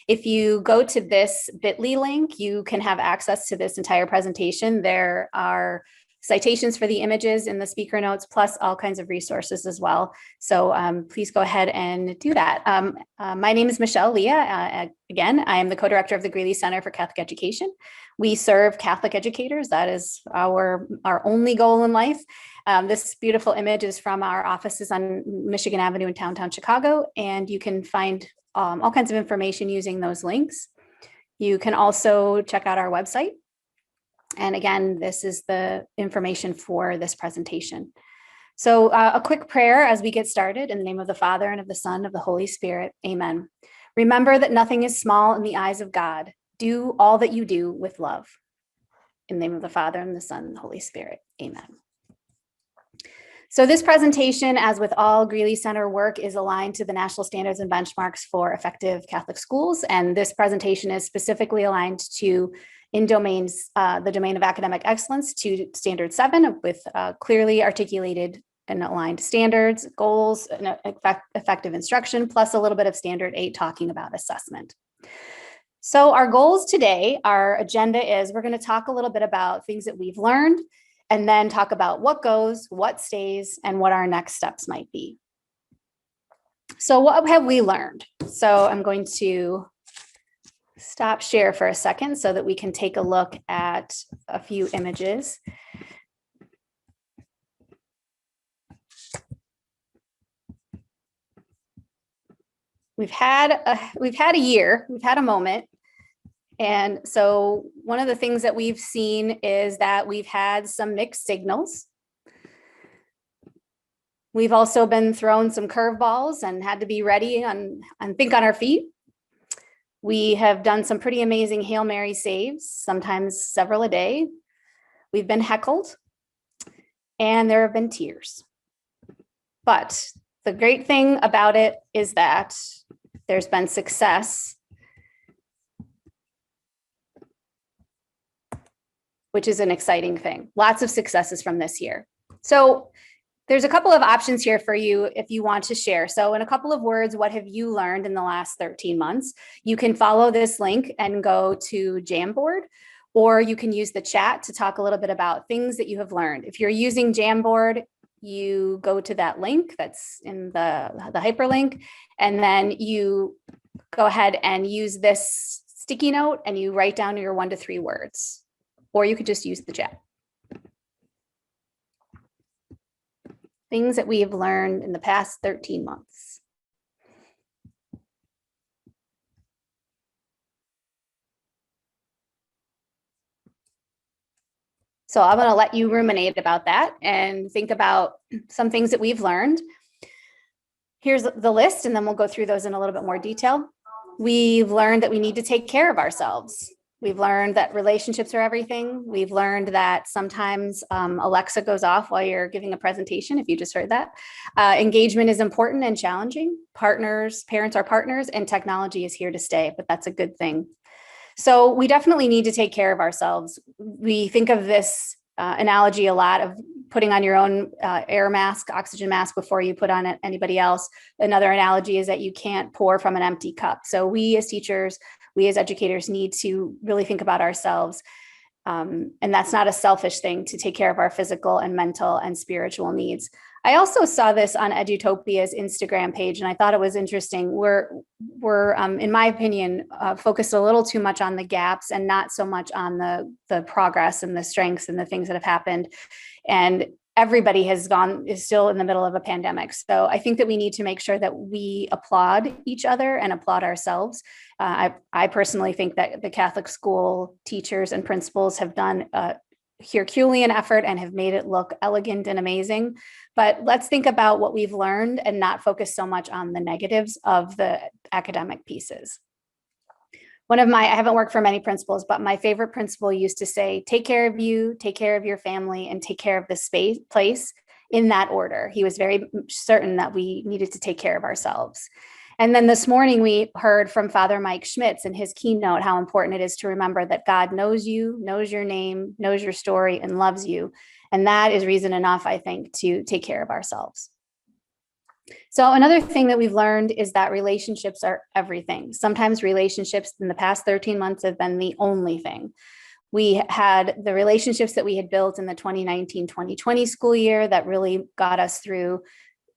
If you go to this bit.ly link, you can have access to this entire presentation. There are citations for the images in the speaker notes, plus all kinds of resources as well. So please go ahead and do that. My name is Michelle Leah. Again, I am the co-director of the Greeley Center for Catholic Education. We serve Catholic educators. That is our only goal in life. This beautiful image is from our offices on Michigan Avenue in downtown Chicago, and you can find all kinds of information using those links. You can also check out our website. And again, this is the information for this presentation. So a quick prayer as we get started. In the name of the Father, and of the Son, and of the Holy Spirit. Amen. Remember that nothing is small in the eyes of God. Do all that you do with love. In the name of the Father, and the Son, and the Holy Spirit. Amen. So this presentation, as with all Greeley Center work, is aligned to the national standards and benchmarks for effective Catholic schools. And this presentation is specifically aligned to the domain of academic excellence, to standard 7 with clearly articulated and aligned standards, goals, and effective instruction, plus a little bit of standard 8 talking about assessment. So our goals today, our agenda is we're going to talk a little bit about things that we've learned, and then talk about what goes, what stays, and what our next steps might be. So what have we learned? So I'm going to stop share for a second so that we can take a look at a few images. We've had a year, we've had a moment. And so one of the things that we've seen is that we've had some mixed signals. We've also been thrown some curveballs and had to be ready and think on our feet. We have done some pretty amazing Hail Mary saves, sometimes several a day. We've been heckled, and there have been tears. But the great thing about it is that there's been success, which is an exciting thing. Lots of successes from this year. So there's a couple of options here for you if you want to share. So in a couple of words, what have you learned in the last 13 months? You can follow this link and go to Jamboard, or you can use the chat to talk a little bit about things that you have learned. If you're using Jamboard, you go to that link that's in the hyperlink, and then you go ahead and use this sticky note and you write down your 1 to 3 words, or you could just use the chat. Things that we have learned in the past 13 months. So I'm going to let you ruminate about that and think about some things that we've learned. Here's the list, and then we'll go through those in a little bit more detail. We've learned that we need to take care of ourselves. We've learned that relationships are everything. We've learned that sometimes Alexa goes off while you're giving a presentation, if you just heard that. Engagement is important and challenging. Parents are partners, and technology is here to stay, but that's a good thing. So we definitely need to take care of ourselves. We think of this analogy a lot of putting on your own air mask, oxygen mask before you put on anybody else. Another analogy is that you can't pour from an empty cup. So we as teachers, we as educators need to really think about ourselves. And that's not a selfish thing, to take care of our physical and mental and spiritual needs. I also saw this on Edutopia's Instagram page, and I thought it was interesting. We're in my opinion, focused a little too much on the gaps and not so much on the progress and the strengths and the things that have happened. And everybody is still in the middle of a pandemic. So I think that we need to make sure that we applaud each other and applaud ourselves. I personally think that the Catholic school teachers and principals have done a Herculean effort and have made it look elegant and amazing. But let's think about what we've learned and not focus so much on the negatives of the academic pieces. I haven't worked for many principals, but my favorite principal used to say, take care of you, take care of your family, and take care of the place in that order. He was very certain that we needed to take care of ourselves. And then this morning, we heard from Father Mike Schmitz in his keynote how important it is to remember that God knows you, knows your name, knows your story, and loves you. And that is reason enough, I think, to take care of ourselves. So another thing that we've learned is that relationships are everything. Sometimes relationships in the past 13 months have been the only thing. We had the relationships that we had built in the 2019-2020 school year that really got us through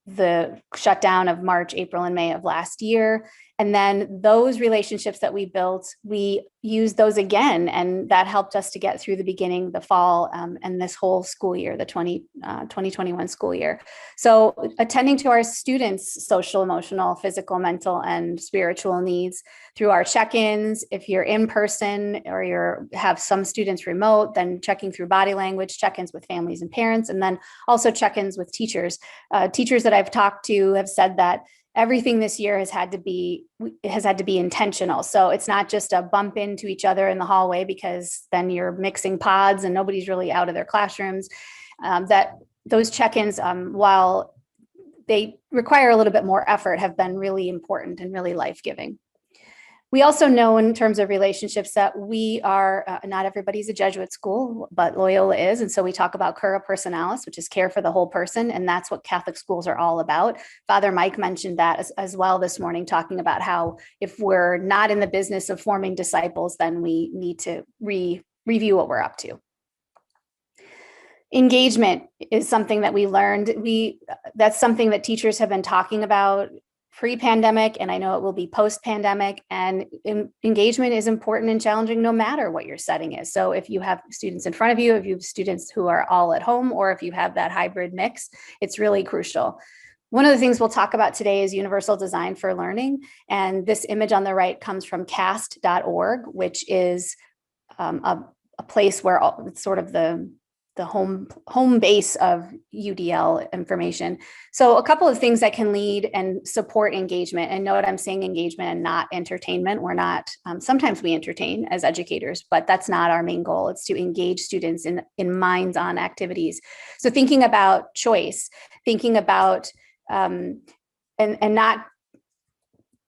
the shutdown of March, April, and May of last year. And then those relationships that we built, we used those again. And that helped us to get through the beginning, the fall, and this whole school year, the 2021 school year. So attending to our students' social, emotional, physical, mental, and spiritual needs through our check-ins. If you're in person or have some students remote, then checking through body language, check-ins with families and parents, and then also check-ins with teachers. Teachers that I've talked to have said that everything this year has had to be intentional. So it's not just a bump into each other in the hallway, because then you're mixing pods and nobody's really out of their classrooms. That those check-ins, while they require a little bit more effort, have been really important and really life-giving. We also know in terms of relationships that we are, not everybody's a Jesuit school, but Loyola is. And so we talk about cura personalis, which is care for the whole person. And that's what Catholic schools are all about. Father Mike mentioned that as well this morning, talking about how if we're not in the business of forming disciples, then we need to review what we're up to. Engagement is something that we learned. That's something that teachers have been talking about pre-pandemic, and I know it will be post-pandemic, and engagement is important and challenging no matter what your setting is. So if you have students in front of you, if you have students who are all at home, or if you have that hybrid mix, it's really crucial. One of the things we'll talk about today is universal design for learning. And this image on the right comes from cast.org, which is a place where it's sort of the home base of UDL information. So a couple of things that can lead and support engagement, and note I'm saying engagement and not entertainment. We're not, sometimes we entertain as educators, but that's not our main goal. It's to engage students in minds-on activities. So thinking about choice, thinking about, and not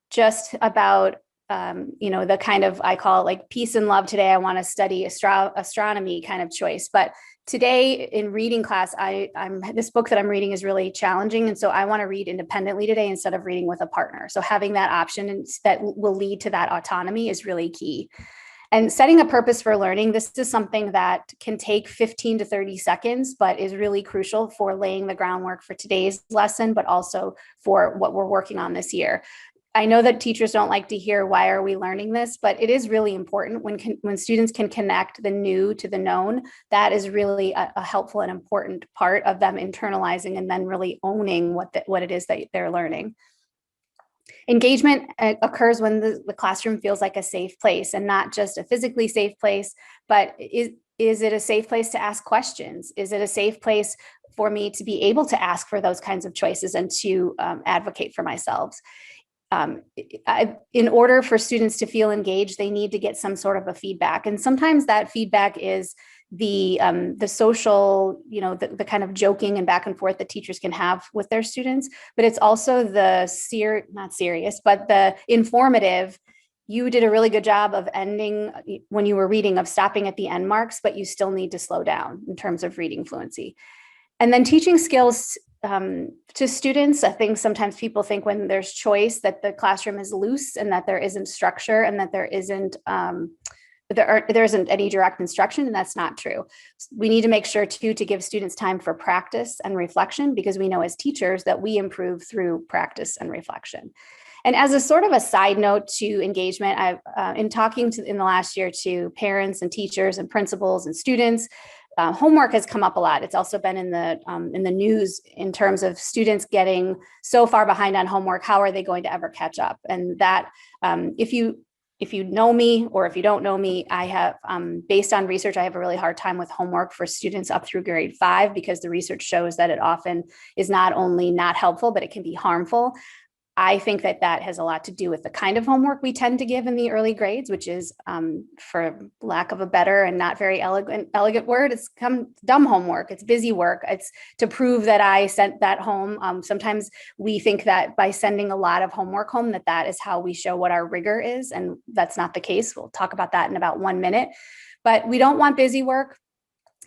just about the kind of, I call it like peace and love. Today, I want to study astronomy kind of choice. But today in reading class, this book that I'm reading is really challenging. And so I want to read independently today instead of reading with a partner. So having that option that will lead to that autonomy is really key. And setting a purpose for learning, this is something that can take 15 to 30 seconds, but is really crucial for laying the groundwork for today's lesson, but also for what we're working on this year. I know that teachers don't like to hear, why are we learning this? But it is really important when students can connect the new to the known. That is really a helpful and important part of them internalizing and then really owning what it is that they're learning. Engagement occurs when the classroom feels like a safe place, and not just a physically safe place, but is it a safe place to ask questions? Is it a safe place for me to be able to ask for those kinds of choices and to advocate for myself? In order for students to feel engaged, they need to get some sort of a feedback. And sometimes that feedback is the social, the kind of joking and back and forth that teachers can have with their students, but it's also not serious, but the informative, you did a really good job of ending when you were reading, of stopping at the end marks, but you still need to slow down in terms of reading fluency. And then teaching skills to students. I think sometimes people think when there's choice that the classroom is loose and that there isn't structure and that there isn't any direct instruction, and that's not true. We need to make sure too to give students time for practice and reflection, because we know as teachers that we improve through practice and reflection. And as a sort of a side note to engagement, I've in talking in the last year to parents and teachers and principals and students, homework has come up a lot. It's also been in the news in terms of students getting so far behind on homework. How are they going to ever catch up? And that if you know me or if you don't know me, I have, based on research, I have a really hard time with homework for students up through grade 5, because the research shows that it often is not only not helpful, but it can be harmful. I think that has a lot to do with the kind of homework we tend to give in the early grades, which is, for lack of a better and not very elegant word, it's dumb homework. It's busy work. It's to prove that I sent that home. Sometimes we think that by sending a lot of homework home, that is how we show what our rigor is. And that's not the case. We'll talk about that in about 1 minute. But we don't want busy work.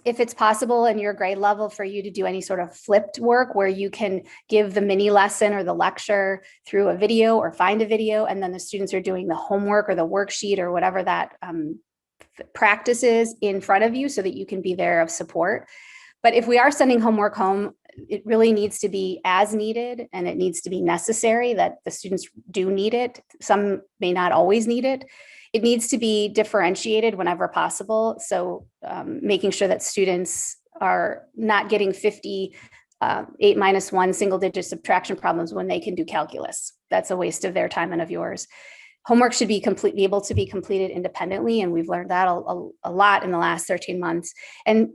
if it's possible in your grade level for you to do any sort of flipped work where you can give the mini lesson or the lecture through a video or find a video, and then the students are doing the homework or the worksheet or whatever that practice is in front of you so that you can be there of support. But if we are sending homework home, it really needs to be as needed, and it needs to be necessary, that the students do need it. Some may not always need it. It needs to be differentiated whenever possible. So making sure that students are not getting 50 8 minus 1 single digit subtraction problems when they can do calculus. That's a waste of their time and of yours. Homework should be able to be completed independently, and we've learned that a lot in the last 13 months. And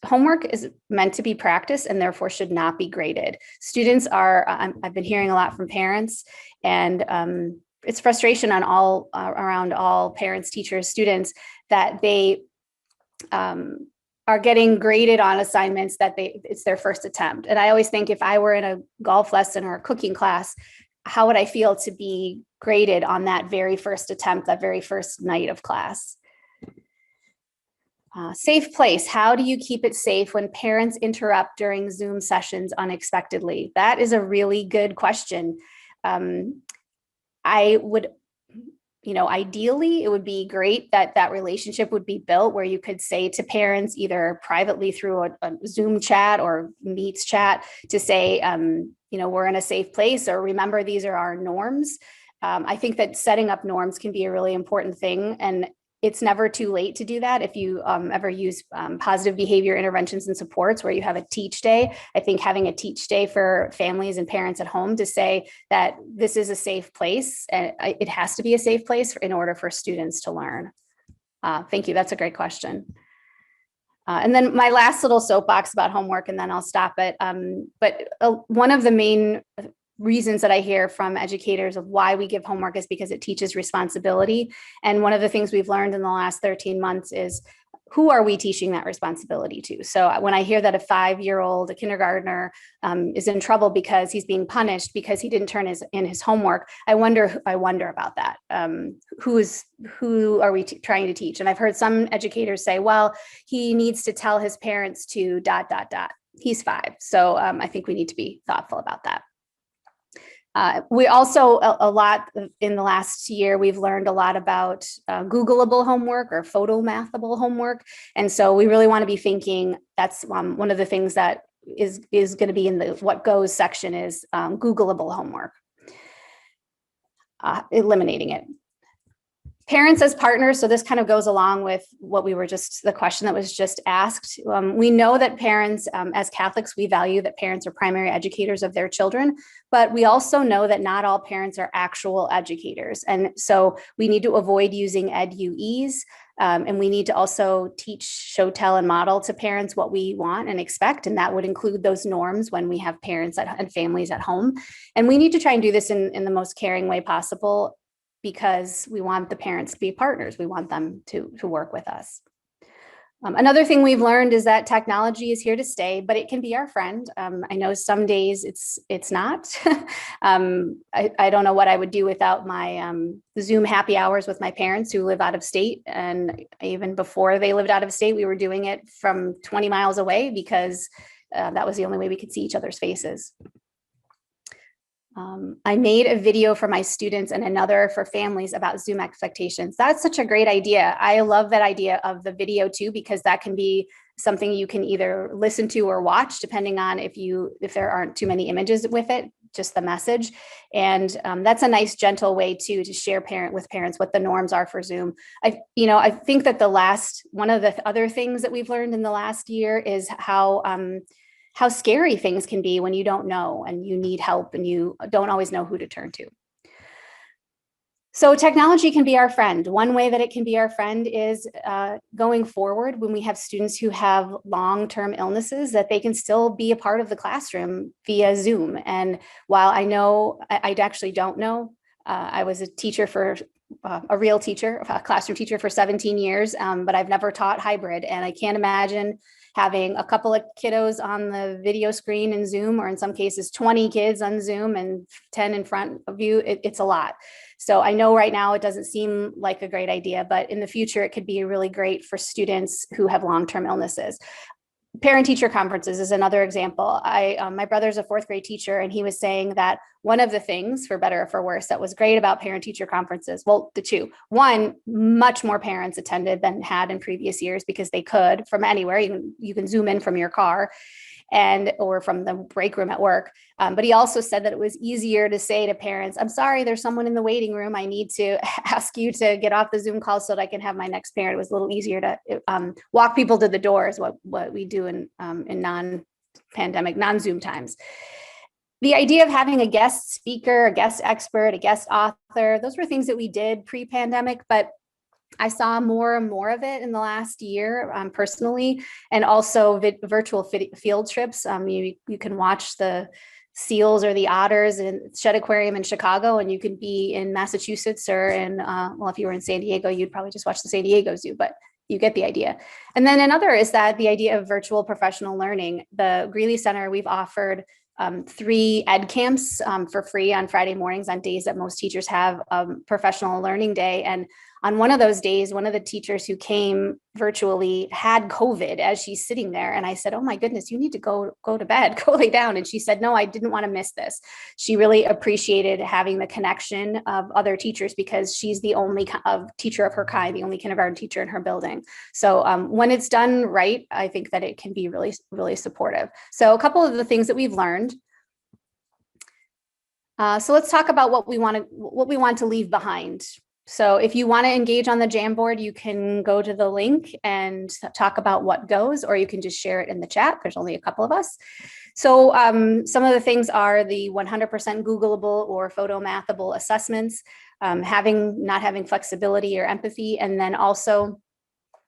homework is meant to be practiced and therefore should not be graded. Students are, I've been hearing a lot from parents, and it's frustration on around all parents, teachers, students, that they are getting graded on assignments that it's their first attempt. And I always think, if I were in a golf lesson or a cooking class, how would I feel to be graded on that very first attempt, that very first night of class? Safe place. How do you keep it safe when parents interrupt during Zoom sessions unexpectedly? That is a really good question. I would, ideally, it would be great that relationship would be built where you could say to parents, either privately through a Zoom chat or Meets chat, to say, we're in a safe place, or remember, these are our norms. I think that setting up norms can be a really important thing, and it's never too late to do that. If you ever use positive behavior interventions and supports where you have a teach day, I think having a teach day for families and parents at home to say that this is a safe place, and it has to be a safe place in order for students to learn. Thank you. That's a great question. And then my last little soapbox about homework, and then I'll stop it. But one of the main reasons that I hear from educators of why we give homework is because it teaches responsibility. And one of the things we've learned in the last 13 months is, who are we teaching that responsibility to? So when I hear that a 5-year-old, a kindergartner, is in trouble because he's being punished because he didn't turn in his homework, I wonder about that. Who are we trying to teach? And I've heard some educators say, well, he needs to tell his parents to ... He's 5. So I think we need to be thoughtful about that. We also, a lot in the last year, we've learned a lot about Googleable homework or photomathable homework. And so we really want to be thinking, that's one of the things that is going to be in the what goes section is Googleable homework, eliminating it. Parents as partners. So this kind of goes along with what the question that was just asked. We know that parents, as Catholics, we value that parents are primary educators of their children, but we also know that not all parents are actual educators. And so we need to avoid using EdUEs, and we need to also teach, show, tell, and model to parents what we want and expect. And that would include those norms when we have parents and families at home. And we need to try and do this in the most caring way possible, because we want the parents to be partners. We want them to work with us. Another thing we've learned is that technology is here to stay, but it can be our friend. I know some days it's not. I don't know what I would do without my Zoom happy hours with my parents who live out of state. And even before they lived out of state, we were doing it from 20 miles away because that was the only way we could see each other's faces. I made a video for my students and another for families about Zoom expectations. That's such a great idea. I love that idea of the video too, because that can be something you can either listen to or watch, depending on if there aren't too many images with it, just the message. And that's a nice, gentle way to share with parents what the norms are for Zoom. I think that one of the other things that we've learned in the last year is how scary things can be when you don't know and you need help and you don't always know who to turn to. So technology can be our friend. One way that it can be our friend is going forward when we have students who have long-term illnesses, that they can still be a part of the classroom via Zoom. And while I actually don't know, I was a teacher a real teacher, a classroom teacher for 17 years, but I've never taught hybrid. And I can't imagine having a couple of kiddos on the video screen in Zoom, or in some cases 20 kids on Zoom and 10 in front of you. It's a lot. So I know right now it doesn't seem like a great idea, but in the future, it could be really great for students who have long-term illnesses. Parent-teacher conferences is another example. My brother's a fourth grade teacher, and he was saying that one of the things, for better or for worse, that was great about parent-teacher conferences, well, the two. One, much more parents attended than had in previous years because they could from anywhere. You can Zoom in from your car or from the break room at work. But he also said that it was easier to say to parents, I'm sorry, there's someone in the waiting room. I need to ask you to get off the Zoom call so that I can have my next parent. It was a little easier to walk people to the door is what we do in non-pandemic, non-Zoom times. The idea of having a guest speaker, a guest expert, a guest author, those were things that we did pre-pandemic, but I saw more and more of it in the last year personally, and also virtual field trips. You can watch the seals or the otters in Shedd Aquarium in Chicago, and you can be in Massachusetts or well, if you were in San Diego, you'd probably just watch the San Diego Zoo, but you get the idea. And then another is that the idea of virtual professional learning. The Greeley Center, we've offered 3 ed camps for free on Friday mornings on days that most teachers have professional learning day. And on one of those days, one of the teachers who came virtually had COVID as she's sitting there. And I said, oh my goodness, you need to go to bed, go lay down. And she said, no, I didn't want to miss this. She really appreciated having the connection of other teachers because she's the only teacher of her kind, the only kindergarten teacher in her building. So when it's done right, I think that it can be really, really supportive. So a couple of the things that we've learned. So let's talk about what we want to leave behind. So if you want to engage on the Jamboard, you can go to the link and talk about what goes, or you can just share it in the chat. There's only a couple of us. So some of the things are the 100% Googleable or photomathable assessments, not having flexibility or empathy, and then also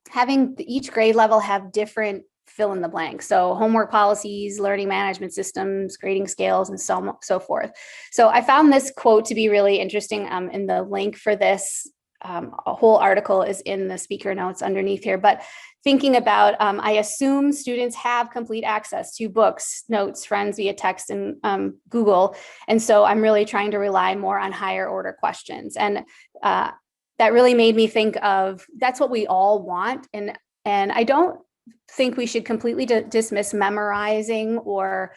having each grade level have different fill in the blank. So homework policies, learning management systems, grading scales, and so forth. So I found this quote to be really interesting. In the link for this, a whole article is in the speaker notes underneath here. But thinking about, I assume students have complete access to books, notes, friends via text and Google. And so I'm really trying to rely more on higher order questions. And that really made me think of, that's what we all want. And I don't think we should completely dismiss memorizing or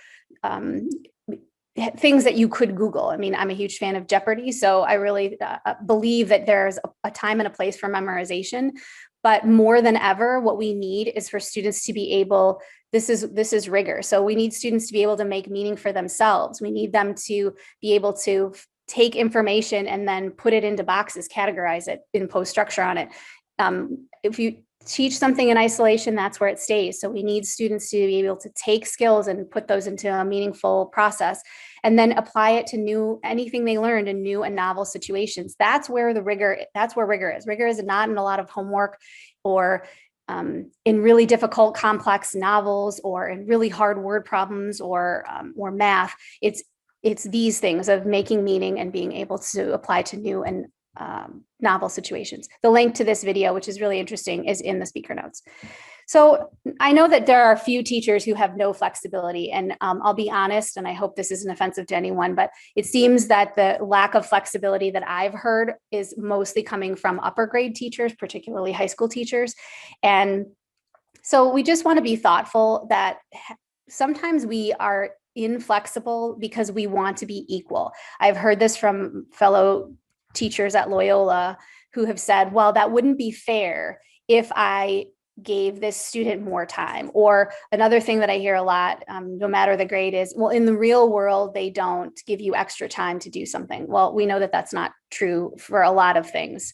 things that you could Google. I mean, I'm a huge fan of Jeopardy, so I really believe that there's a time and a place for memorization. But more than ever, what we need is for students to be able, this is rigor. So we need students to be able to make meaning for themselves. We need them to be able to take information and then put it into boxes, categorize it, impose structure on it. If you teach something in isolation, that's where it stays. So we need students to be able to take skills and put those into a meaningful process and then apply it to anything they learned in new and novel situations. That's where rigor is. Rigor is not in a lot of homework or in really difficult, complex novels or in really hard word problems or math. It's these things of making meaning and being able to apply to new and novel situations. The link to this video, which is really interesting, is in the speaker notes. So I know that there are a few teachers who have no flexibility, and I'll be honest, and I hope this isn't offensive to anyone, but it seems that the lack of flexibility that I've heard is mostly coming from upper grade teachers, particularly high school teachers. And so we just want to be thoughtful that sometimes we are inflexible because we want to be equal. I've heard this from fellow teachers at Loyola who have said, well, that wouldn't be fair if I gave this student more time. Or another thing that I hear a lot, no matter the grade, is, well, in the real world, they don't give you extra time to do something. Well, we know that that's not true for a lot of things.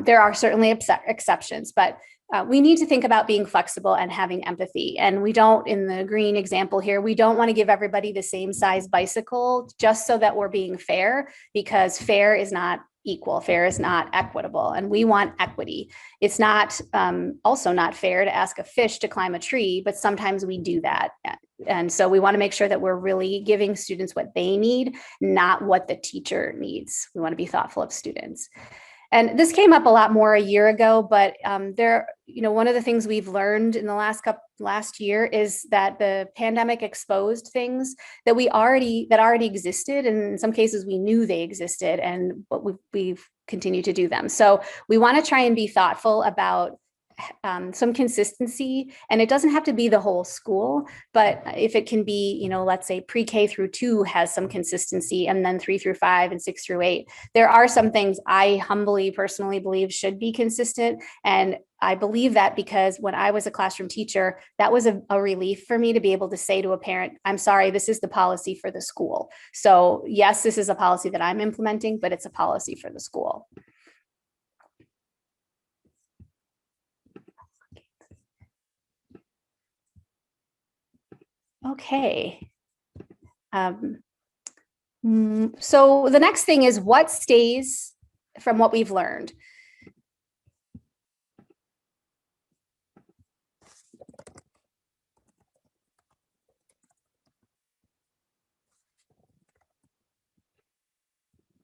There are certainly exceptions, but we need to think about being flexible and having empathy. And we don't, in the green example here, we don't want to give everybody the same size bicycle just so that we're being fair, because fair is not equal. Fair is not equitable. And we want equity. It's not also not fair to ask a fish to climb a tree, but sometimes we do that. And so we want to make sure that we're really giving students what they need, not what the teacher needs. We want to be thoughtful of students. And this came up a lot more a year ago, but one of the things we've learned in the last year is that the pandemic exposed things that already existed, and in some cases we knew they existed, and but we've continued to do them. So we want to try and be thoughtful about some consistency, and it doesn't have to be the whole school, but if it can be, you know, let's say pre-K through 2 has some consistency, and then 3 through 5 and 6 through 8, there are some things I humbly personally believe should be consistent. And I believe that because when I was a classroom teacher, that was a relief for me to be able to say to a parent, I'm sorry, this is the policy for the school. So yes, this is a policy that I'm implementing, but it's a policy for the school. Okay. So the next thing is what stays from what we've learned.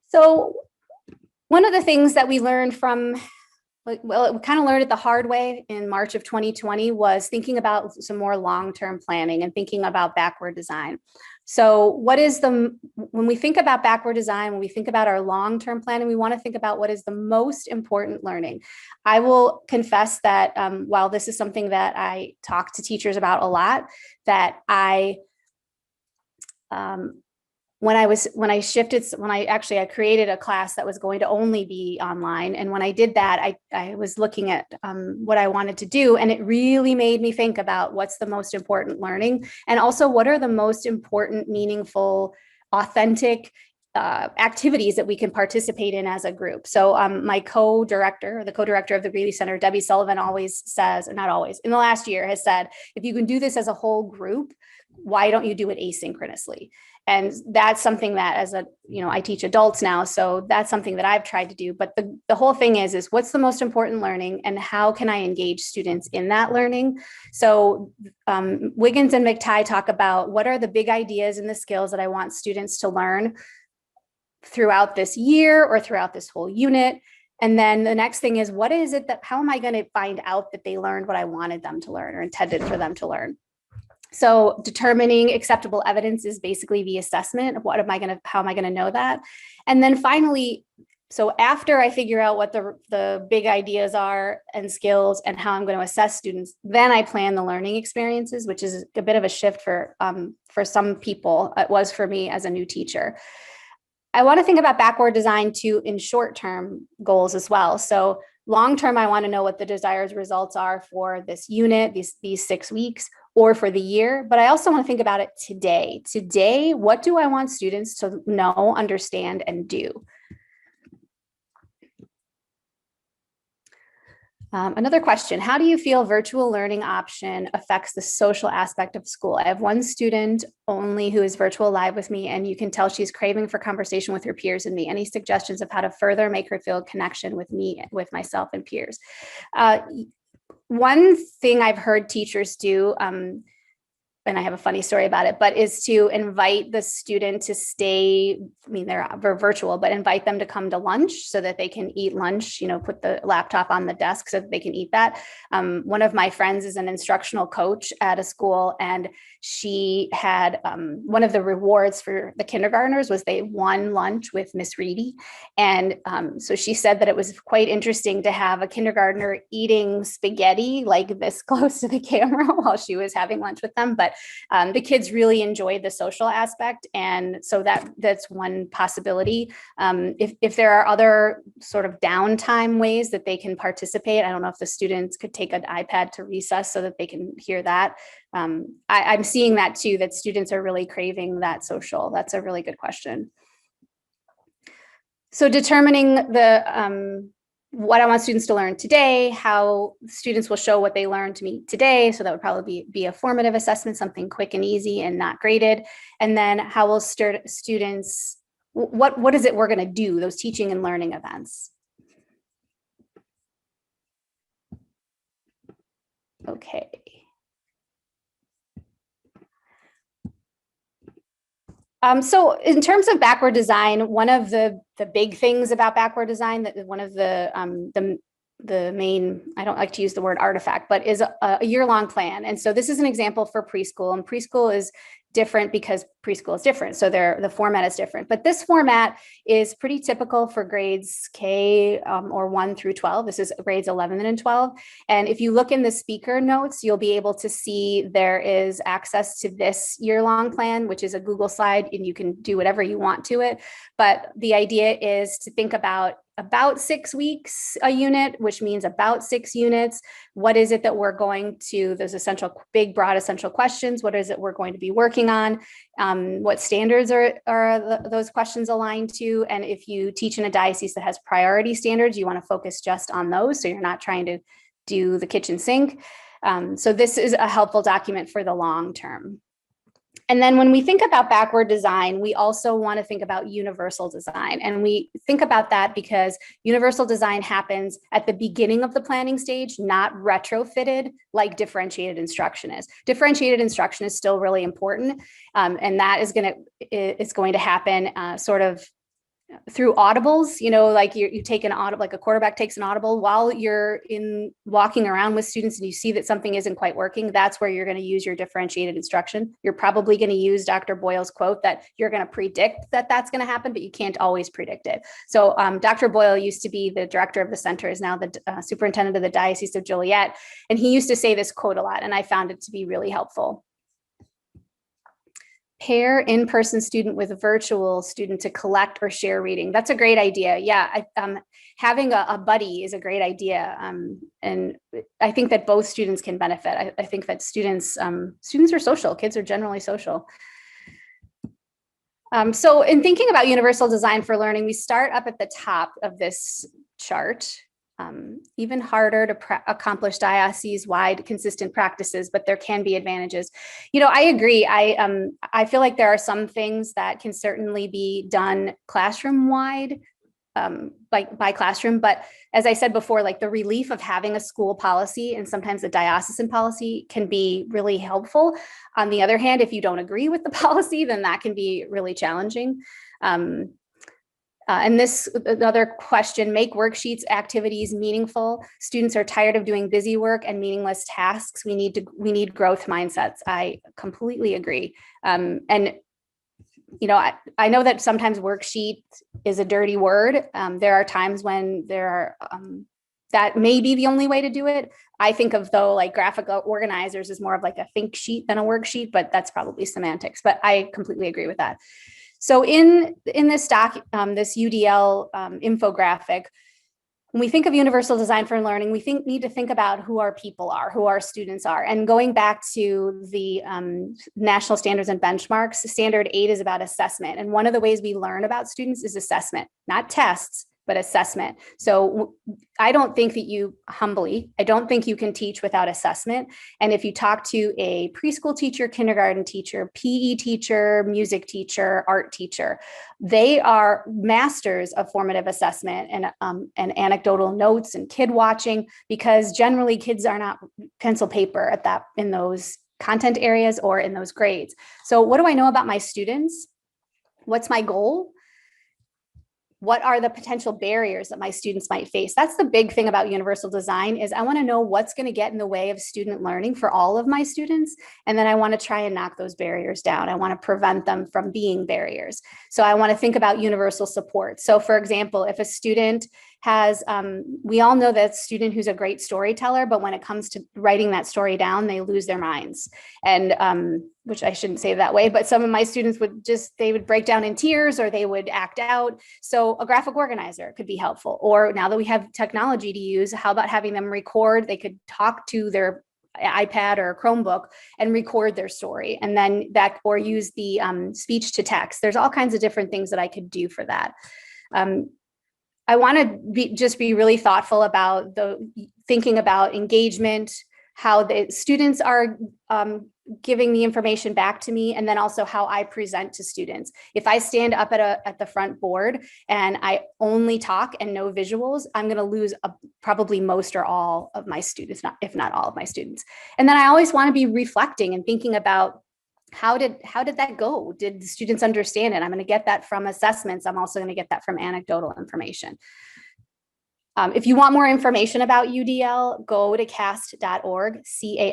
So one of the things that we learned from, well, we kind of learned it the hard way in March of 2020 was thinking about some more long-term planning and thinking about backward design. So when we think about backward design, when we think about our long-term planning, we want to think about what is the most important learning. I will confess that while this is something that I talk to teachers about a lot, that I I created a class that was going to only be online. And when I did that, I was looking at what I wanted to do. And it really made me think about what's the most important learning. And also what are the most important, meaningful, authentic activities that we can participate in as a group. So my the co-director of the Greeley Center, Debbie Sullivan, always says, not always, in the last year has said, if you can do this as a whole group, why don't you do it asynchronously? And that's something that I teach adults now. So that's something that I've tried to do. But the whole thing is what's the most important learning and how can I engage students in that learning? So Wiggins and McTighe talk about what are the big ideas and the skills that I want students to learn throughout this year or throughout this whole unit. And then the next thing is, how am I going to find out that they learned what I wanted them to learn or intended for them to learn? So determining acceptable evidence is basically the assessment of how am I going to know that? And then finally, so after I figure out what the big ideas are and skills and how I'm going to assess students, then I plan the learning experiences, which is a bit of a shift for some people. It was for me as a new teacher. I want to think about backward design too in short-term goals as well. So long-term, I want to know what the desired results are for this unit, these 6 weeks, or for the year. But I also want to think about it today. Today, what do I want students to know, understand, and do? Another question, how do you feel virtual learning option affects the social aspect of school? I have one student only who is virtual live with me, and you can tell she's craving for conversation with her peers and me. Any suggestions of how to further make her feel connection with me, with myself and peers? One thing I've heard teachers do, and I have a funny story about it, but is to invite the student to stay, they're virtual, but invite them to come to lunch so that they can eat lunch, put the laptop on the desk so that they can eat that. One of my friends is an instructional coach at a school, and she had one of the rewards for the kindergartners was they won lunch with Miss Reedy. And so she said that it was quite interesting to have a kindergartner eating spaghetti like this close to the camera while she was having lunch with them. But the kids really enjoyed the social aspect. And so that's one possibility. If there are other sort of downtime ways that they can participate, I don't know if the students could take an iPad to recess so that they can hear that. I'm seeing that too, that students are really craving that social. That's a really good question. So determining what I want students to learn today, how students will show what they learned to me today. So that would probably be a formative assessment, something quick and easy and not graded. And then how will students, what is it we're going to do, those teaching and learning events? Okay. So in terms of backward design, one of the big things about backward design, that one of the main, I don't like to use the word artifact, but is a year-long plan. And so this is an example for preschool, and preschool is different because preschool is different. So the format is different, but this format is pretty typical for grades K or 1 through 12. This is grades 11 and 12. And if you look in the speaker notes, you'll be able to see there is access to this year-long plan, which is a Google slide, and you can do whatever you want to it. But the idea is to think about 6 weeks a unit, which means about 6 units. What is it that we're going to, those essential, big, broad, essential questions, what is it we're going to be working on? What standards are those questions aligned to? And if you teach in a diocese that has priority standards, you want to focus just on those, so you're not trying to do the kitchen sink. So this is a helpful document for the long term. And then when we think about backward design, we also want to think about universal design. And we think about that because universal design happens at the beginning of the planning stage, not retrofitted like differentiated instruction is. Differentiated instruction is still really important. And that is going to happen sort of through audibles, like you take an audible, like a quarterback takes an audible while you're walking around with students and you see that something isn't quite working. That's where you're going to use your differentiated instruction. You're probably going to use Dr. Boyle's quote that you're going to predict that that's going to happen, but you can't always predict it. So Dr. Boyle used to be the director of the center, is now the superintendent of the Diocese of Joliet. And he used to say this quote a lot, and I found it to be really helpful. Pair in-person student with a virtual student to collect or share reading. That's a great idea. Yeah, having a buddy is a great idea. And I think that both students can benefit. I think that students are social. Kids are generally social. So in thinking about universal design for learning, we start up at the top of this chart. Even harder to accomplish diocese-wide consistent practices, but there can be advantages. I agree. I feel like there are some things that can certainly be done classroom-wide, by classroom. But as I said before, like the relief of having a school policy and sometimes a diocesan policy can be really helpful. On the other hand, if you don't agree with the policy, then that can be really challenging. And this, another question, make worksheets activities meaningful. Students are tired of doing busy work and meaningless tasks. We need growth mindsets. I completely agree. And I know that sometimes worksheet is a dirty word. There are times when that may be the only way to do it. I think of, though, like graphic organizers is more of like a think sheet than a worksheet, but that's probably semantics. But I completely agree with that. So in this this UDL infographic, when we think of universal design for learning, we need to think about who our people are, who our students are. And going back to the national standards and benchmarks, standard 8 is about assessment. And one of the ways we learn about students is assessment, not tests, but assessment. So I don't think that I don't think you can teach without assessment. And if you talk to a preschool teacher, kindergarten teacher, PE teacher, music teacher, art teacher, they are masters of formative assessment and anecdotal notes and kid watching, because generally kids are not pencil paper in those content areas or in those grades. So what do I know about my students? What's my goal? What are the potential barriers that my students might face? That's the big thing about universal design, is I want to know what's going to get in the way of student learning for all of my students. And then I want to try and knock those barriers down. I want to prevent them from being barriers. So I want to think about universal support. So for example, if a student has, we all know that student who's a great storyteller, but when it comes to writing that story down, they lose their minds. And which I shouldn't say that way, but some of my students they would break down in tears, or they would act out. So a graphic organizer could be helpful. Or now that we have technology to use, how about having them record? They could talk to their iPad or Chromebook and record their story, and then or use the speech to text. There's all kinds of different things that I could do for that. I want to be really thoughtful about thinking about engagement, how the students are giving the information back to me, and then also how I present to students. If I stand up at the front board and I only talk and no visuals, I'm going to lose probably most or all of my students, if not all of my students. And then I always want to be reflecting and thinking about how did that go? Did the students understand it? I'm going to get that from assessments. I'm also going to get that from anecdotal information. If you want more information about UDL, go to cast.org,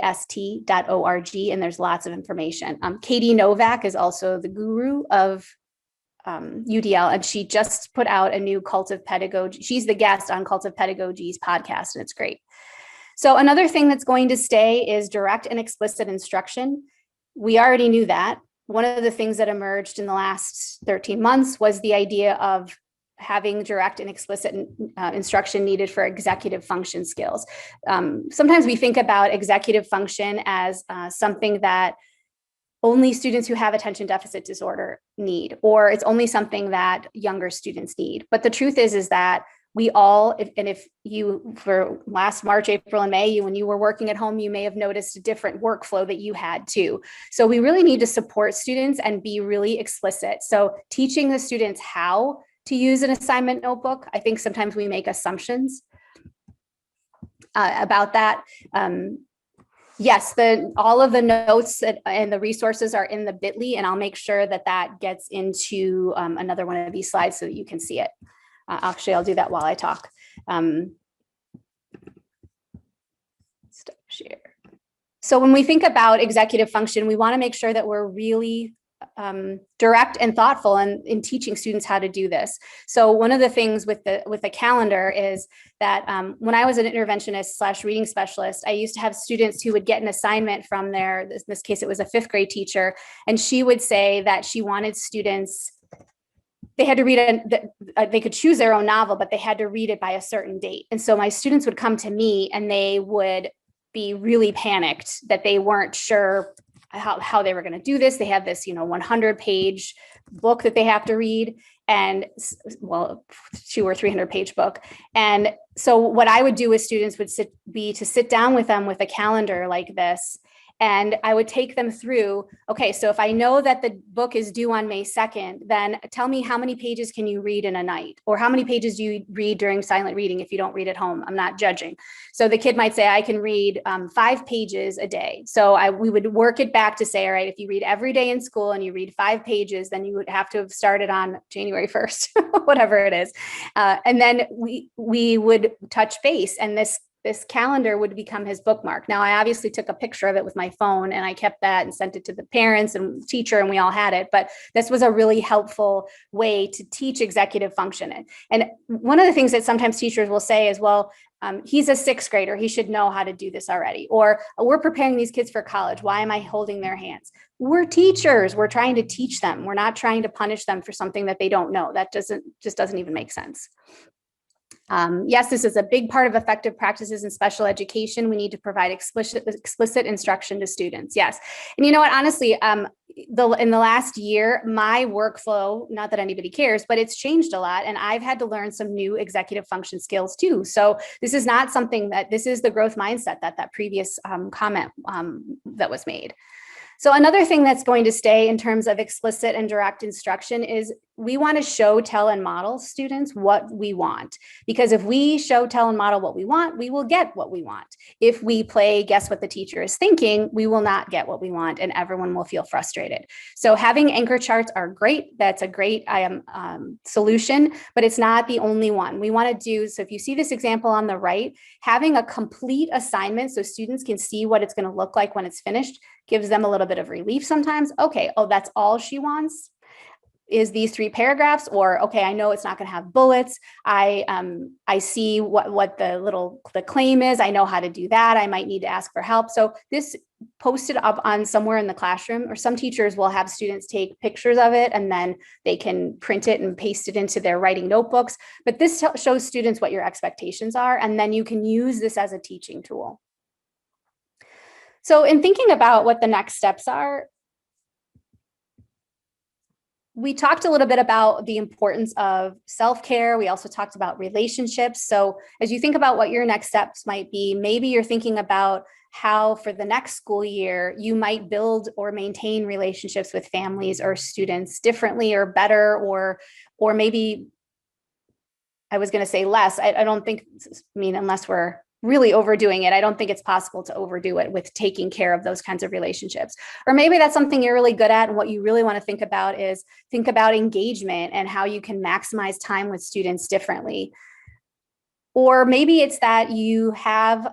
cast.org, and there's lots of information. Katie Novak is also the guru of UDL, and she just put out a new Cult of Pedagogy. She's the guest on Cult of Pedagogy's podcast, and it's great. So another thing that's going to stay is direct and explicit instruction. We already knew that. One of the things that emerged in the last 13 months was the idea of having direct and explicit instruction needed for executive function skills. Sometimes we think about executive function as something that only students who have attention deficit disorder need, or it's only something that younger students need. But the truth is that we all, if you, for last March, April, and May, when you were working at home, you may have noticed a different workflow that you had too. So we really need to support students and be really explicit. So teaching the students how to use an assignment notebook. I think sometimes we make assumptions about that. Yes, all of the notes and the resources are in the bit.ly, and I'll make sure that that gets into another one of these slides so that you can see it. Actually, I'll do that while I talk. Stop share. So when we think about executive function, we want to make sure that we're really direct and thoughtful in teaching students how to do this. So one of the things with the calendar is that when I was an interventionist / reading specialist, I used to have students who would get an assignment from in this case, it was a 5th grade teacher, and she would say that she wanted students, they had to read they could choose their own novel, but they had to read it by a certain date. And so my students would come to me and they would be really panicked that they weren't sure how they were going to do this. They have this, 100-page book that they have to read, and 200 or 300-page book. And so what I would do with students would sit down with them with a calendar like this. And I would take them through, okay, so if I know that the book is due on May 2nd, then tell me how many pages can you read in a night? Or how many pages do you read during silent reading if you don't read at home? I'm not judging. So the kid might say, I can read 5 pages a day. So we would work it back to say, all right, if you read every day in school and you read 5 pages, then you would have to have started on January 1st, whatever it is. And then we would touch base, and this calendar would become his bookmark. Now, I obviously took a picture of it with my phone, and I kept that and sent it to the parents and teacher, and we all had it. But this was a really helpful way to teach executive function. And one of the things that sometimes teachers will say is, well, he's a 6th grader, he should know how to do this already. Or we're preparing these kids for college, why am I holding their hands? We're teachers, we're trying to teach them. We're not trying to punish them for something that they don't know. That just doesn't even make sense. Yes, this is a big part of effective practices in special education. We need to provide explicit instruction to students. Yes. And you know what, honestly, in the last year, my workflow, not that anybody cares, but it's changed a lot. And I've had to learn some new executive function skills too. So this is not something this is the growth mindset that previous comment that was made. So another thing that's going to stay in terms of explicit and direct instruction is we want to show, tell, and model students what we want. Because if we show, tell, and model what we want, we will get what we want. If we play guess what the teacher is thinking, we will not get what we want, and everyone will feel frustrated. So having anchor charts are great. That's a great solution, but it's not the only one. We want to do, so if you see this example on the right, having a complete assignment so students can see what it's going to look like when it's finished gives them a little bit of relief sometimes. Okay, oh, that's all she wants is these 3 paragraphs, or okay, I know it's not going to have bullets. I see what the claim is. I know how to do that. I might need to ask for help. So this posted up on somewhere in the classroom, or some teachers will have students take pictures of it and then they can print it and paste it into their writing notebooks. But this shows students what your expectations are, and then you can use this as a teaching tool. So in thinking about what the next steps are, we talked a little bit about the importance of self-care. We also talked about relationships. So as you think about what your next steps might be, maybe you're thinking about how for the next school year, you might build or maintain relationships with families or students differently or better, or maybe, I was going to say less. I don't think, unless we're really overdoing it, I don't think it's possible to overdo it with taking care of those kinds of relationships. Or maybe that's something you're really good at, and what you really want to think about is engagement and how you can maximize time with students differently. Or maybe it's that you have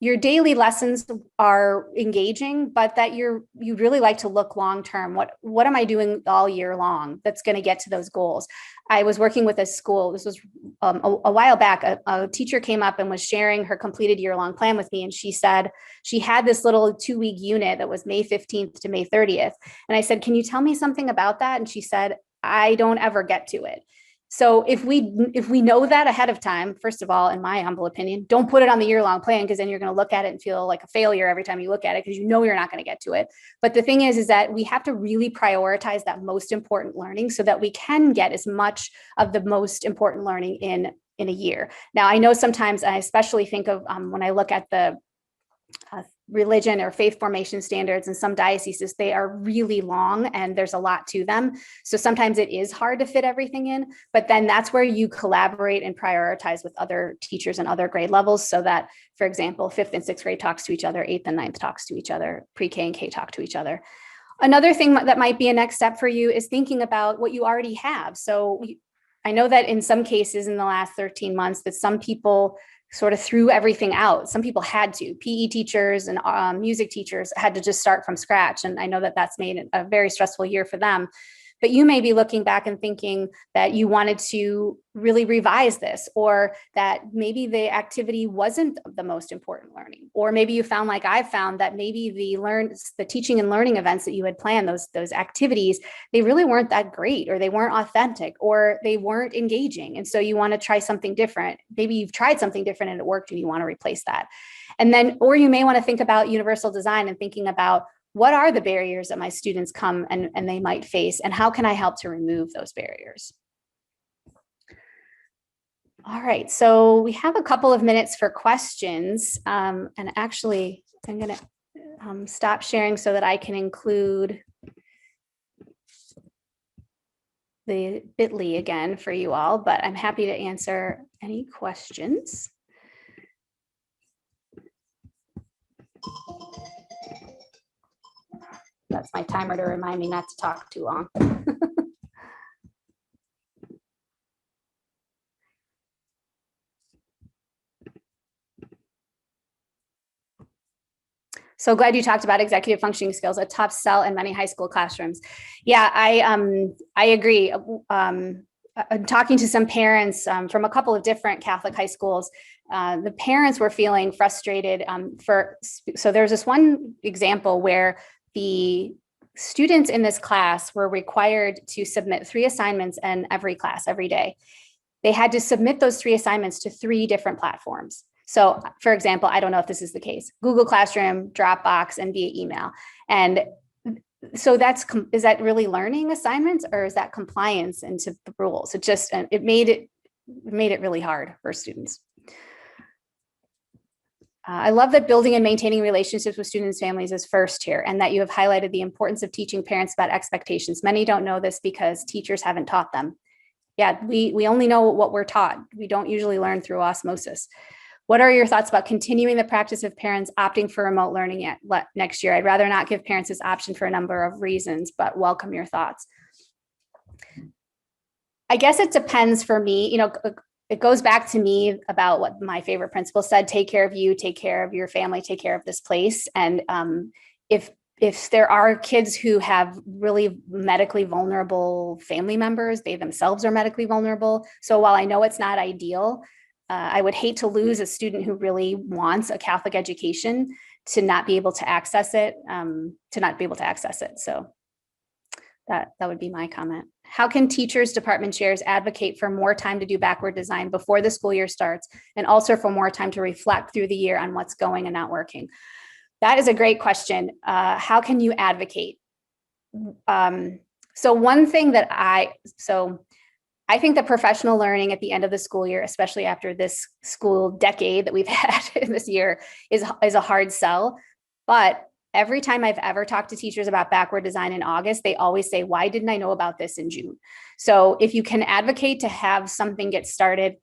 your daily lessons are engaging, but that you really like to look long term. What am I doing all year long that's going to get to those goals? I was working with a school. This was a while back. A teacher came up and was sharing her completed year-long plan with me, and she said she had this little 2-week unit that was May 15th to May 30th. And I said, "Can you tell me something about that?" And she said, "I don't ever get to it." So if we know that ahead of time, first of all, in my humble opinion, don't put it on the year-long plan, because then you're going to look at it and feel like a failure every time you look at it, because you know you're not going to get to it. But the thing is that we have to really prioritize that most important learning so that we can get as much of the most important learning in a year. Now, I know sometimes I especially think of when I look at the religion or faith formation standards in some dioceses, they are really long and there's a lot to them. So sometimes it is hard to fit everything in, but then that's where you collaborate and prioritize with other teachers and other grade levels, so that, for example, 5th and 6th grade talks to each other, 8th and 9th talks to each other, pre-K and K talk to each other. Another thing that might be a next step for you is thinking about what you already have. So I know that in some cases in the last 13 months that some people sort of threw everything out. Some people had to. PE teachers and music teachers had to just start from scratch. And I know that that's made a very stressful year for them. But you may be looking back and thinking that you wanted to really revise this, or that maybe the activity wasn't the most important learning. Or maybe you found, like I found, that maybe the teaching and learning events that you had planned, those activities, they really weren't that great, or they weren't authentic, or they weren't engaging. And so you want to try something different. Maybe you've tried something different and it worked and you want to replace that. And then, or you may want to think about universal design and thinking about, what are the barriers that my students come and they might face, and how can I help to remove those barriers? All right, so we have a couple of minutes for questions. And actually, I'm going to stop sharing so that I can include the bit.ly again for you all, but I'm happy to answer any questions. That's my timer to remind me not to talk too long. So glad you talked about executive functioning skills, a tough sell in many high school classrooms. Yeah, I agree. I'm talking to some parents from a couple of different Catholic high schools. The parents were feeling frustrated so there's this one example where the students in this class were required to submit 3 assignments in every class every day. They had to submit those 3 assignments to 3 different platforms. So, for example, I don't know if this is the case, Google Classroom, Dropbox, and via email. And so is that really learning assignments, or is that compliance into the rules? It made it really hard for students. I love that building and maintaining relationships with students' families is first here, and that you have highlighted the importance of teaching parents about expectations. Many don't know this because teachers haven't taught them. Yeah, we only know what we're taught. We don't usually learn through osmosis. What are your thoughts about continuing the practice of parents opting for remote learning next year? I'd rather not give parents this option for a number of reasons, but welcome your thoughts. I guess it depends for me. It goes back to me about what my favorite principal said: take care of you, take care of your family, take care of this place. And if there are kids who have really medically vulnerable family members, they themselves are medically vulnerable. So while I know it's not ideal, I would hate to lose a student who really wants a Catholic education to not be able to access it, So that would be my comment. How can teachers, department chairs advocate for more time to do backward design before the school year starts, and also for more time to reflect through the year on what's going and not working? That is a great question. How can you advocate? So one thing that I think that professional learning at the end of the school year, especially after this school decade that we've had in this year, is a hard sell. But every time I've ever talked to teachers about backward design in August, they always say, why didn't I know about this in June? So if you can advocate to have something get started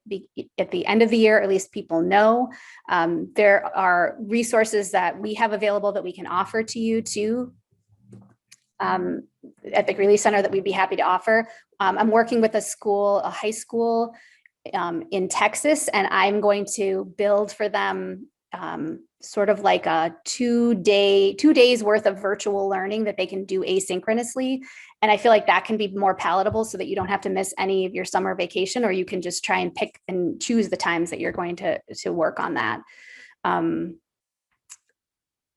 at the end of the year, at least people know. There are resources that we have available that we can offer to you too. At the Greeley Center that we'd be happy to offer. I'm working with a high school in Texas, and I'm going to build for them sort of like a 2 days worth of virtual learning that they can do asynchronously. And I feel like that can be more palatable so that you don't have to miss any of your summer vacation, or you can just try and pick and choose the times that you're going to work on that.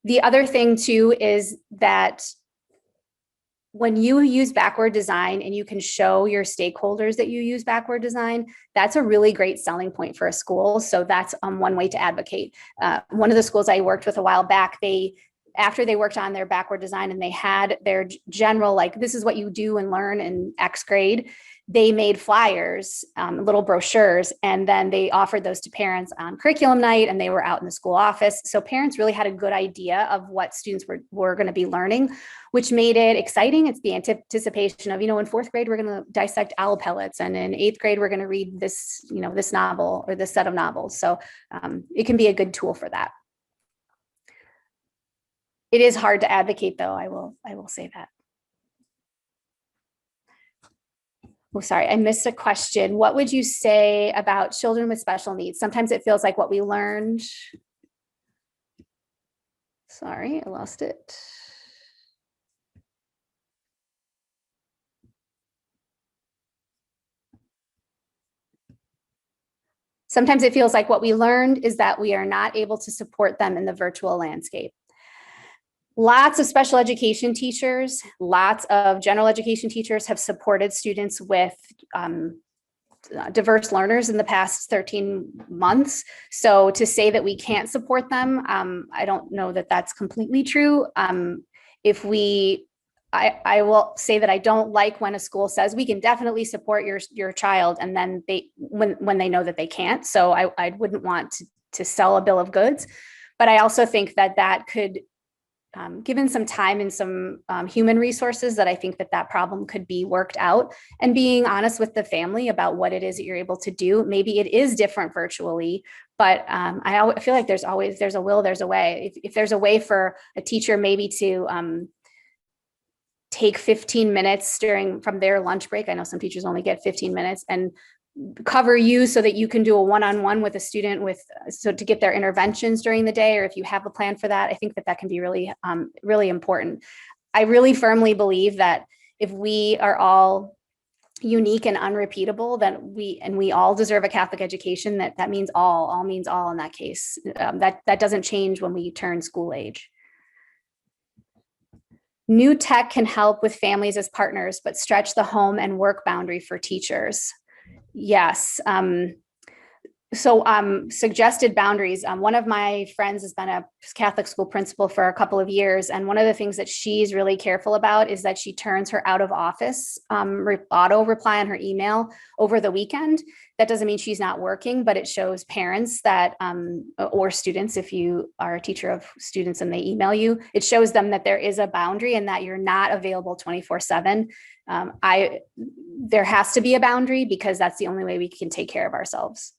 The other thing too is that when you use backward design and you can show your stakeholders that you use backward design, that's a really great selling point for a school. So that's one way to advocate. One of the schools I worked with a while back, after they worked on their backward design and they had their general, like, this is what you do and learn in X grade, they made flyers, little brochures, and then they offered those to parents on curriculum night, and they were out in the school office. So parents really had a good idea of what students were going to be learning, which made it exciting. It's the anticipation of, in fourth grade, we're going to dissect owl pellets, and in eighth grade, we're going to read this, this novel or this set of novels. So it can be a good tool for that. It is hard to advocate, though. I will say that. Oh, sorry, I missed a question. What would you say about children with special needs? Sometimes it feels like what we learned. Sorry, I lost it. Sometimes it feels like what we learned is that we are not able to support them in the virtual landscape. Lots of special education teachers, lots of general education teachers have supported students with diverse learners in the past 13 months. So to say that we can't support them, I don't know that that's completely true. I will say that I don't like when a school says we can definitely support your child, and then when they know that they can't. So I wouldn't want to sell a bill of goods, but I also think that could, given some time and some human resources, that I think that problem could be worked out, and being honest with the family about what it is that you're able to do. Maybe it is different virtually, but I feel like there's a will, there's a way. If there's a way for a teacher maybe to take 15 minutes from their lunch break. I know some teachers only get 15 minutes, and cover you so that you can do a one-on-one with a student so to get their interventions during the day, or if you have a plan for that. I think that can be really, really important. I really firmly believe that if we are all unique and unrepeatable, then we all deserve a Catholic education, that means all means all in that case. That doesn't change when we turn school age. New tech can help with families as partners, but stretch the home and work boundary for teachers. Yes. So suggested boundaries. One of my friends has been a Catholic school principal for a couple of years. And one of the things that she's really careful about is that she turns her out of office auto reply on her email over the weekend. That doesn't mean she's not working, but it shows parents that, or students, if you are a teacher of students and they email you, it shows them that there is a boundary and that you're not available 24/7. There has to be a boundary, because that's the only way we can take care of ourselves.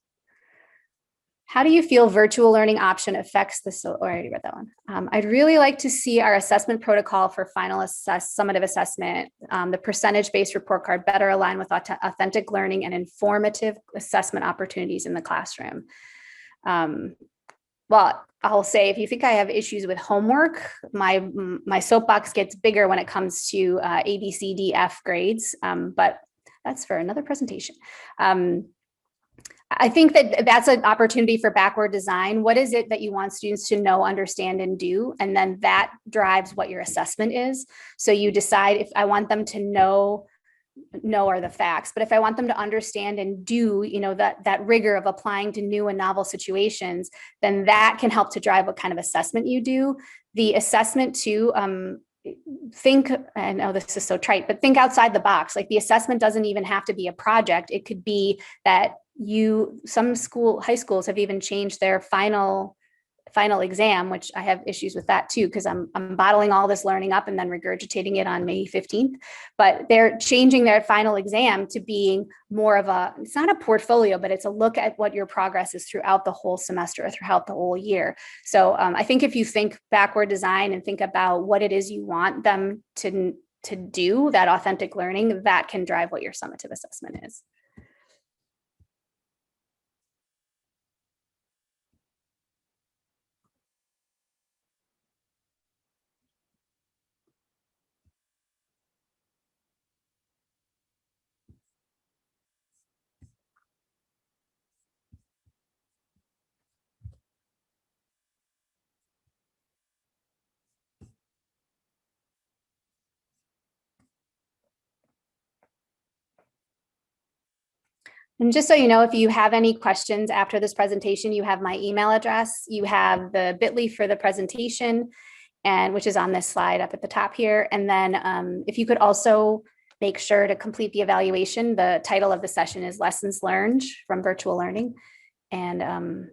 How do you feel virtual learning option affects I already read that one. I'd really like to see our assessment protocol for final summative assessment, the percentage-based report card, better align with authentic learning and informative assessment opportunities in the classroom. Well, I'll say, if you think I have issues with homework, my soapbox gets bigger when it comes to A, B, C, D, F grades, but that's for another presentation. I think that's an opportunity for backward design. What is it that you want students to know, understand, and do? And then that drives what your assessment is. So you decide, if I want them to know are the facts, but if I want them to understand and do, that rigor of applying to new and novel situations, then that can help to drive what kind of assessment you do. The assessment too, I know this is so trite, but think outside the box. Like, the assessment doesn't even have to be a project. It could be that some high schools have even changed their final exam, which I have issues with that too, because I'm bottling all this learning up and then regurgitating it on May 15th. But they're changing their final exam to being more of it's not a portfolio, but it's a look at what your progress is throughout the whole semester, or throughout the whole year. So I think if you think backward design and think about what it is you want them to do, that authentic learning, that can drive what your summative assessment is. And just so you know, if you have any questions after this presentation, you have my email address, you have the bit.ly for the presentation, and which is on this slide up at the top here. And then if you could also make sure to complete the evaluation. The title of the session is Lessons Learned from Virtual Learning. And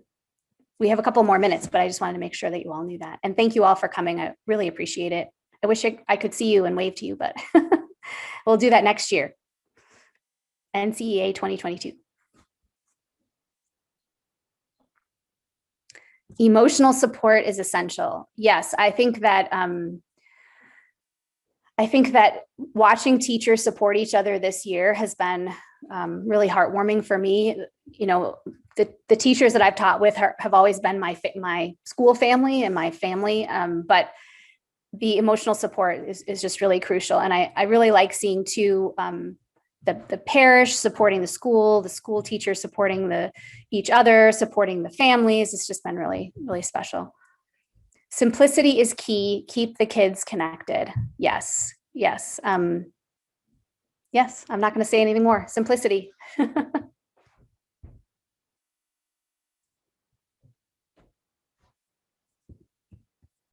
we have a couple more minutes, but I just wanted to make sure that you all knew that. And thank you all for coming. I really appreciate it. I wish I could see you and wave to you, but we'll do that next year. NCEA 2022. Emotional support is essential. Yes, I think that watching teachers support each other this year has been really heartwarming for me. You know, the teachers that I've taught with have always been my school family and my family, but the emotional support is just really crucial. And I really like seeing too, the parish supporting the school teachers supporting each other, supporting the families. It's just been really, really special. Simplicity is key. Keep the kids connected. Yes. Yes. Yes. I'm not going to say anything more. Simplicity.